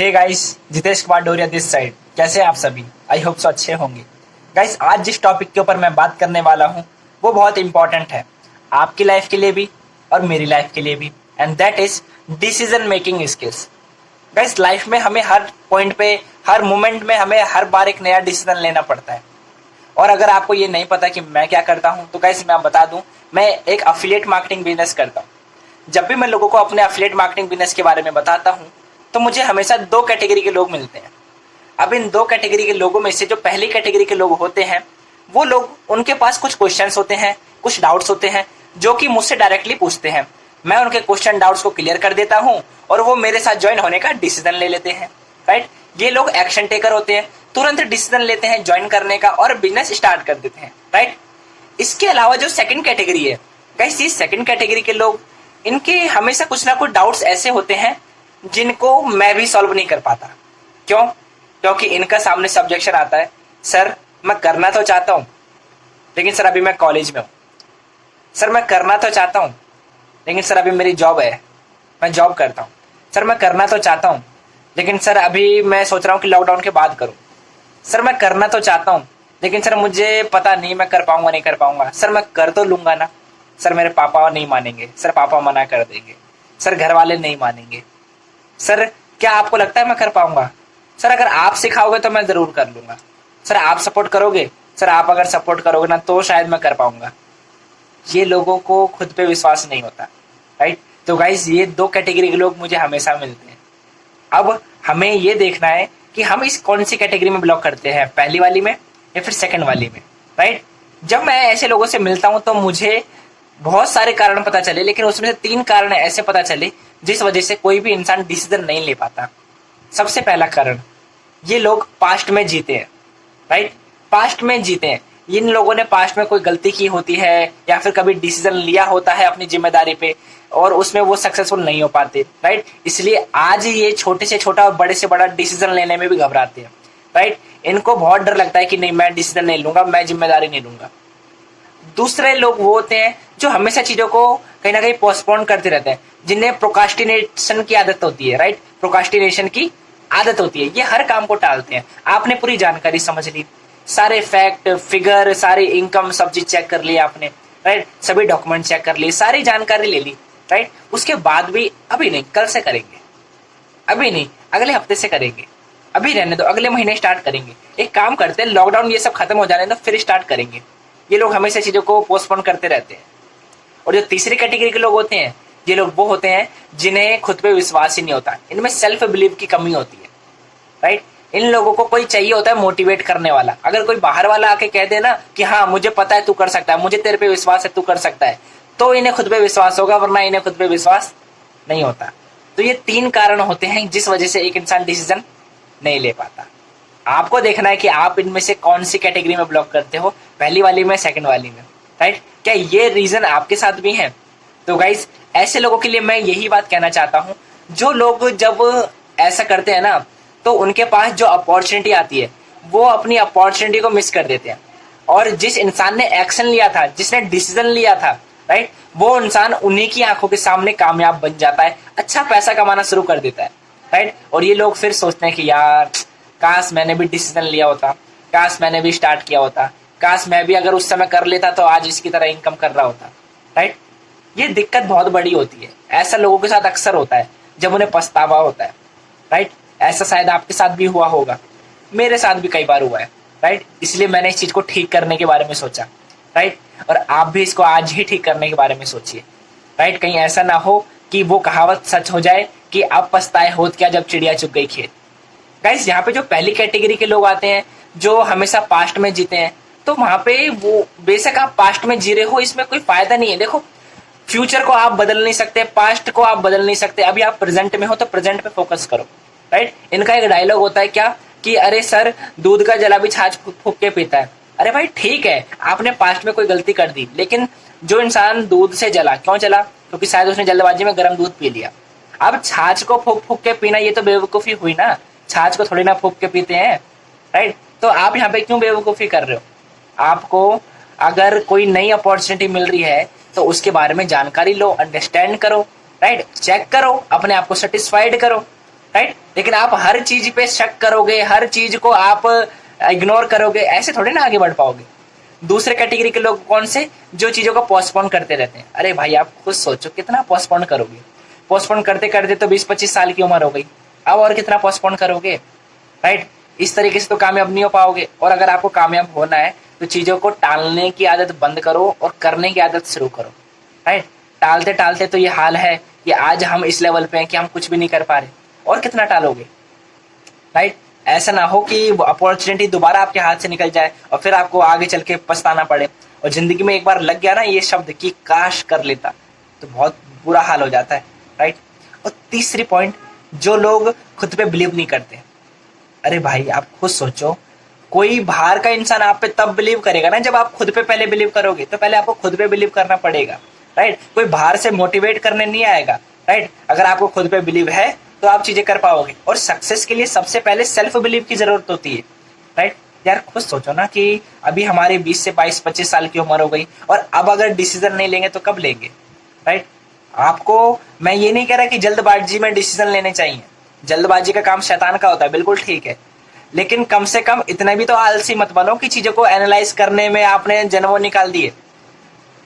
Hey guys, Jitesh Kumar डोरिया this side. कैसे हैं आप सभी? आई होप सो अच्छे होंगे। गाइस, आज जिस टॉपिक के ऊपर मैं बात करने वाला हूँ वो बहुत इंपॉर्टेंट है, आपकी लाइफ के लिए भी और मेरी लाइफ के लिए भी, and that is decision making skills. Guys, life में हमें हर पॉइंट पे, हर मोमेंट में हमें हर बार एक नया डिसीजन लेना पड़ता है। और अगर आपको ये नहीं पता कि मैं क्या करता हूँ तो गाइस मैं बता दूं, मैं एक अफिलिएट मार्केटिंग बिजनेस करता हूँ। जब भी मैं लोगों को अपने अफिलिएट मार्केटिंग बिजनेस के बारे में बताता हूँ तो मुझे हमेशा दो कैटेगरी के लोग मिलते हैं। अब इन दो कैटेगरी के लोगों में से जो पहली कैटेगरी के लोग होते हैं वो लोग, उनके पास कुछ क्वेश्चंस होते हैं, कुछ डाउट्स होते हैं जो कि मुझसे डायरेक्टली पूछते हैं। मैं उनके क्वेश्चन डाउट्स को क्लियर कर देता हूँ और वो मेरे साथ ज्वाइन होने का डिसीजन ले लेते हैं। राइट, ये लोग एक्शन टेकर होते हैं, तुरंत डिसीजन लेते हैं ज्वाइन करने का और बिजनेस स्टार्ट कर देते हैं। राइट, इसके अलावा जो सेकंड कैटेगरी है गाइस, इस सेकंड कैटेगरी के लोग, इनके हमेशा कुछ ना कुछ डाउट्स ऐसे होते हैं जिनको मैं भी सॉल्व नहीं कर पाता। क्यों? क्योंकि इनका सामने सब्जेक्शन आता है, सर मैं करना तो चाहता हूँ लेकिन सर अभी मैं कॉलेज में हूँ। सर मैं करना तो चाहता हूँ लेकिन सर अभी मेरी जॉब है, मैं जॉब करता हूँ। सर मैं करना तो चाहता हूँ लेकिन सर अभी मैं सोच रहा हूँ कि लॉकडाउन के बाद करूँ। सर मैं करना तो चाहता हूँ लेकिन सर मुझे पता नहीं मैं कर पाऊंगा नहीं कर पाऊंगा। सर मैं कर तो लूंगा ना, सर मेरे पापा नहीं मानेंगे, सर पापा मना कर देंगे, सर घर वाले नहीं मानेंगे। सर क्या आपको लगता है मैं कर पाऊंगा? सर अगर आप सिखाओगे तो मैं जरूर कर लूंगा। सर आप सपोर्ट करोगे? सर आप अगर सपोर्ट करोगे ना तो शायद मैं कर पाऊंगा। ये लोगों को खुद पे विश्वास नहीं होता। राइट, तो गाइस ये दो कैटेगरी के लोग मुझे हमेशा मिलते हैं। अब हमें ये देखना है कि हम इस कौन सी कैटेगरी में बिलोंग करते हैं, पहली वाली में या फिर सेकंड वाली में। राइट, जब मैं ऐसे लोगों से मिलता हूं तो मुझे बहुत सारे कारण पता चले, लेकिन उसमें से 3 कारण ऐसे पता चले जिस वजह से कोई भी इंसान डिसीजन नहीं ले पाता। सबसे पहला कारण, ये लोग पास्ट में जीते हैं। राइट, पास्ट में जीते हैं। इन लोगों ने पास्ट में कोई गलती की होती है या फिर कभी डिसीजन लिया होता है अपनी जिम्मेदारी पे और उसमें वो सक्सेसफुल नहीं हो पाते। राइट, इसलिए आज ये छोटे से छोटा और बड़े से बड़ा डिसीजन लेने में भी घबराते हैं। राइट, इनको बहुत डर लगता है कि नहीं मैं डिसीजन नहीं लूंगा, मैं जिम्मेदारी नहीं लूंगा। दूसरे लोग वो होते हैं जो हमेशा चीजों को कहीं ना कहीं पोस्टपोन करते रहते हैं, जिन्हें प्रोकास्टिनेशन की आदत होती है। राइट, प्रोकास्टिनेशन की आदत होती है, ये हर काम को टालते हैं। आपने पूरी जानकारी समझ ली, सारे फैक्ट फिगर, सारी इनकम सब चीज चेक कर लिया आपने। राइट, सभी डॉक्यूमेंट चेक कर लिए, सारी जानकारी ले ली। राइट, उसके बाद भी अभी नहीं, कल से करेंगे, अभी नहीं अगले हफ्ते से करेंगे, अभी रहने दो अगले महीने स्टार्ट करेंगे, एक काम करते हैं लॉकडाउन ये सब खत्म हो जाने दो फिर स्टार्ट करेंगे। ये लोग हमेशा चीजों को पोस्टपोन करते रहते हैं। और जो तीसरी कैटेगरी के लोग होते हैं, ये लोग वो होते हैं जिन्हें खुद पे विश्वास ही नहीं होता, इनमें सेल्फ बिलीव की कमी होती है। राइट, इन लोगों को कोई चाहिए होता है मोटिवेट करने वाला। अगर कोई बाहर वाला आके कह दे ना कि हाँ मुझे पता है तू कर सकता है, मुझे तेरे पे विश्वास है तू कर सकता है, तो इन्हें खुद पे विश्वास होगा, वरना इन्हें खुद पे विश्वास नहीं होता। तो ये 3 कारण होते हैं जिस वजह से एक इंसान डिसीजन नहीं ले पाता। आपको देखना है कि आप इनमें से कौन सी कैटेगरी में बिलोंग करते हो, पहली वाली में, सेकंड वाली में। राइट, क्या ये रीजन आपके साथ भी है? तो गाइस, ऐसे लोगों के लिए मैं यही बात कहना चाहता हूं, जो लोग जब ऐसा करते हैं ना तो उनके पास जो अपॉर्चुनिटी आती है वो अपनी अपॉर्चुनिटी को मिस कर देते हैं। और जिस इंसान ने एक्शन लिया था, जिसने डिसीजन लिया था, राइट, वो इंसान उन्हीं की आंखों के सामने कामयाब बन जाता है, अच्छा पैसा कमाना शुरू कर देता है। राइट, और ये लोग फिर सोचते हैं कि यार काश मैंने भी डिसीजन लिया होता, काश मैंने भी स्टार्ट किया होता, काश मैं भी अगर उस समय कर लेता तो आज इसकी तरह इनकम कर रहा होता। राइट, ये दिक्कत बहुत बड़ी होती है, ऐसा लोगों के साथ अक्सर होता है जब उन्हें पछतावा होता है। राइट, ऐसा शायद आपके साथ भी हुआ होगा, मेरे साथ भी कई बार हुआ है। राइट, इसलिए मैंने इस चीज को ठीक करने के बारे में सोचा। राइट, और आप भी इसको आज ही ठीक करने के बारे में सोचिए। राइट, कहीं ऐसा ना हो कि वो कहावत सच हो जाए कि अब पछताए होत क्या जब चिड़िया चुग गई खेत। गाइस, यहाँ पे जो पहली कैटेगरी के लोग आते हैं जो हमेशा पास्ट में जीते हैं, तो वहां पे वो बेशक आप पास्ट में जी रहे हो, इसमें कोई फायदा नहीं है। देखो, फ्यूचर को आप बदल नहीं सकते, पास्ट को आप बदल नहीं सकते, अभी आप प्रेजेंट में हो तो प्रेजेंट पे फोकस करो। राइट, इनका एक डायलॉग होता है क्या कि अरे सर दूध का जला भी छाछ फूक के पीता है। अरे भाई ठीक है, आपने पास्ट में कोई गलती कर दी, लेकिन जो इंसान दूध से जला, क्यों जला? क्योंकि शायद उसने जल्दबाजी में गर्म दूध पी लिया। अब छाछ को फूक फूक के पीना ये तो बेवकूफी हुई ना, छाछ को थोड़ी ना फूक के पीते हैं। राइट, तो आप यहाँ पे क्यों बेवकूफी कर रहे हो? आपको अगर कोई नई अपॉर्चुनिटी मिल रही है तो उसके बारे में जानकारी लो, अंडरस्टैंड करो। राइट, चेक करो, अपने आप को सेटिस्फाइड करो। राइट। लेकिन आप हर चीज पे शक करोगे, हर चीज को आप इग्नोर करोगे, ऐसे थोड़ी ना आगे बढ़ पाओगे। दूसरे कैटेगरी के लोग कौन से, जो चीजों को पोस्टपोन करते रहते हैं। अरे भाई आप खुद सोचो कितना पोस्टपोन करोगे। पोस्टपोन करते करते तो 20-25 साल की उम्र हो गई, अब और कितना पोस्टपोन करोगे, राइट। इस तरीके से तो कामयाब नहीं हो पाओगे। और अगर आपको कामयाब होना है तो चीजों को टालने की आदत बंद करो और करने की आदत शुरू करो, राइट। टालते टालते तो ये हाल है कि आज हम इस लेवल पे हैं कि हम कुछ भी नहीं कर पा रहे, और कितना टालोगे, राइट। ऐसा ना हो कि अपॉर्चुनिटी दोबारा आपके हाथ से निकल जाए और फिर आपको आगे चल के पछताना पड़े। और जिंदगी में एक बार लग गया ना ये शब्द कि काश कर लेता, तो बहुत बुरा हाल हो जाता है, राइट। और तीसरी पॉइंट, जो लोग खुद पे बिलीव नहीं करते। अरे भाई आप खुद सोचो, कोई बाहर का इंसान आप पे तब बिलीव करेगा ना जब आप खुद पे पहले बिलीव करोगे। तो पहले आपको खुद पे बिलीव करना पड़ेगा, राइट। कोई बाहर से मोटिवेट करने नहीं आएगा, राइट। अगर आपको खुद पे बिलीव है तो आप चीजें कर पाओगे। और सक्सेस के लिए सबसे पहले सेल्फ बिलीव की जरूरत होती है, राइट। यार खुद सोचो ना कि अभी हमारे 20 से 22-25 साल की उम्र हो गई, और अब अगर डिसीजन नहीं लेंगे तो कब लेंगे, राइट। आपको मैं ये नहीं कह रहा कि जल्दबाजी में डिसीजन लेने चाहिए, जल्दबाजी का काम शैतान का होता है, बिल्कुल ठीक है। लेकिन कम से कम इतना भी तो आलसी मत बनो कि चीजों को एनालाइज करने में आपने जन्मों निकाल दिए।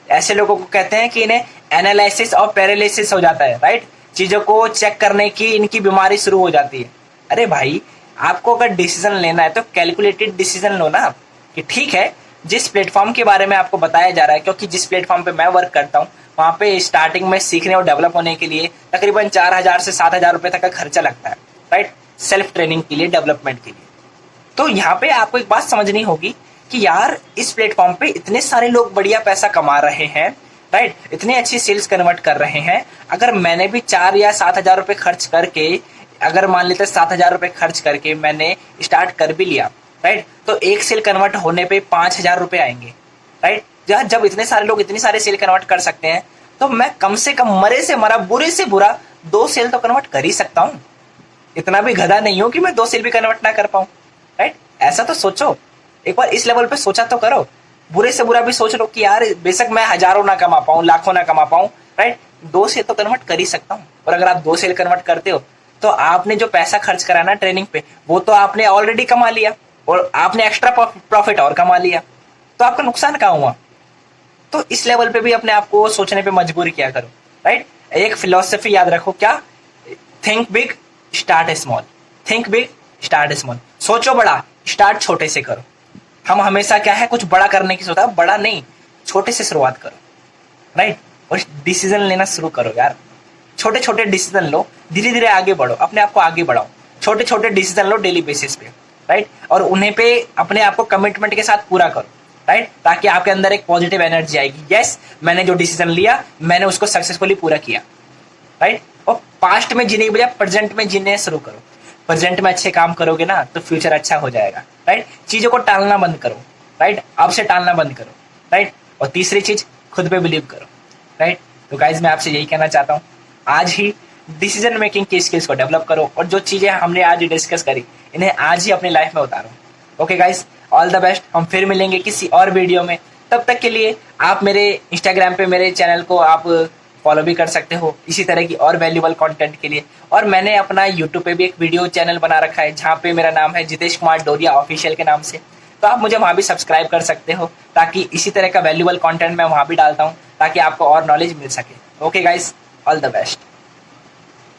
ऐसे लोगों को कहते हैं कि इन्हें एनालिसिस और पैरालिसिस हो जाता है, राइट। चीजों को चेक करने की इनकी बीमारी शुरू हो जाती है। अरे भाई आपको अगर डिसीजन लेना है तो कैलकुलेटेड डिसीजन लो ना, कि ठीक है जिस प्लेटफॉर्म के बारे में आपको बताया जा रहा है, क्योंकि जिस प्लेटफॉर्म पे मैं वर्क करता हूँ वहाँ पे स्टार्टिंग में सीखने और डेवलप होने के लिए तकरीबन 4,000 से 7,000 रुपए तक का खर्चा लगता है, राइट, सेल्फ ट्रेनिंग के लिए, डेवलपमेंट के लिए। तो यहाँ पे आपको एक बात समझनी होगी कि यार इस प्लेटफॉर्म पे इतने सारे लोग बढ़िया पैसा कमा रहे हैं, राइट, इतनी अच्छी सेल्स कन्वर्ट कर रहे हैं। अगर मैंने भी 4 या 7,000 रुपए खर्च करके, अगर मान लेते 7,000 रुपए खर्च करके मैंने स्टार्ट कर भी लिया, राइट, तो एक सेल कन्वर्ट होने पे 5,000 रुपए आएंगे, राइट। जब इतने सारे लोग इतनी सारे सेल कन्वर्ट कर सकते हैं तो मैं कम से कम मरे से मरा, बुरे से बुरा 2 सेल तो कन्वर्ट कर ही सकता हूँ। इतना भी गधा नहीं हूं कि मैं 2 सेल भी कन्वर्ट ना कर पाऊं, राइट। ऐसा तो सोचो, एक बार इस लेवल पे सोचा तो करो। बुरे से बुरा भी सोच लो कि यार बेशक मैं हजारों ना कमा पाऊं, लाखों ना कमा पाऊं, राइट, 2 सेल तो कन्वर्ट कर ही सकता हूं। और अगर आप 2 सेल कन्वर्ट करते हो तो आपने जो पैसा खर्च करा ना ट्रेनिंग पे, वो तो आपने ऑलरेडी कमा लिया, और आपने एक्स्ट्रा प्रॉफिट और कमा लिया, तो आपका नुकसान कहाँ हुआ। तो इस लेवल पे भी अपने आप को सोचने पे मजबूर किया करो, राइट। एक फिलॉसफी याद रखो, क्या, think big start small, think big start small. सोचो बड़ा, स्टार्ट छोटे से करो। हम हमेशा क्या है, कुछ बड़ा करने की सोचता, बड़ा नहीं, छोटे से शुरुआत करो, राइट। और डिसीजन लेना शुरू करो यार, छोटे छोटे डिसीजन लो, धीरे धीरे आगे बढ़ो, अपने आप को आगे बढ़ाओ। छोटे छोटे डिसीजन लो डेली बेसिस पे, राइट, और उन्हें पे अपने आप को कमिटमेंट के साथ पूरा करो, राइट, ताकि आपके अंदर एक पॉजिटिव एनर्जी आएगी। यस, मैंने जो डिसीजन लिया मैंने उसको सक्सेसफुली पूरा किया, राइट। और पास्ट में जीने की बजाय प्रेजेंट में जीने शुरू करो। प्रेजेंट में अच्छे काम करोगे ना तो फ्यूचर अच्छा हो जाएगा, राइट। चीजों को टालना बंद करो, राइट, अब से टालना बंद करो, राइट। और तीसरी चीज, खुद पे बिलीव करो, राइट। तो गाइज मैं आपसे यही कहना चाहता हूँ, आज ही डिसीजन मेकिंग की स्किल्स को डेवलप करो, और जो चीजें हमने आज डिस्कस करी इन्हें आज ही अपनी लाइफ में उतारो। Okay guys, all the best. हम फिर मिलेंगे किसी और वीडियो में। तब तक के लिए आप मेरे इंस्टाग्राम पे मेरे चैनल को आप फॉलो भी कर सकते हो इसी तरह की और वैल्यूबल कंटेंट के लिए। और मैंने अपना यूट्यूब पे भी एक वीडियो चैनल बना रखा है जहाँ पे मेरा नाम है जितेश कुमार डोरिया ऑफिशियल के नाम से, तो आप मुझे वहाँ भी सब्सक्राइब कर सकते हो, ताकि इसी तरह का वैल्यूबल कंटेंट मैं वहाँ भी डालता हूँ, ताकि आपको और नॉलेज मिल सके। Okay guys, all the best.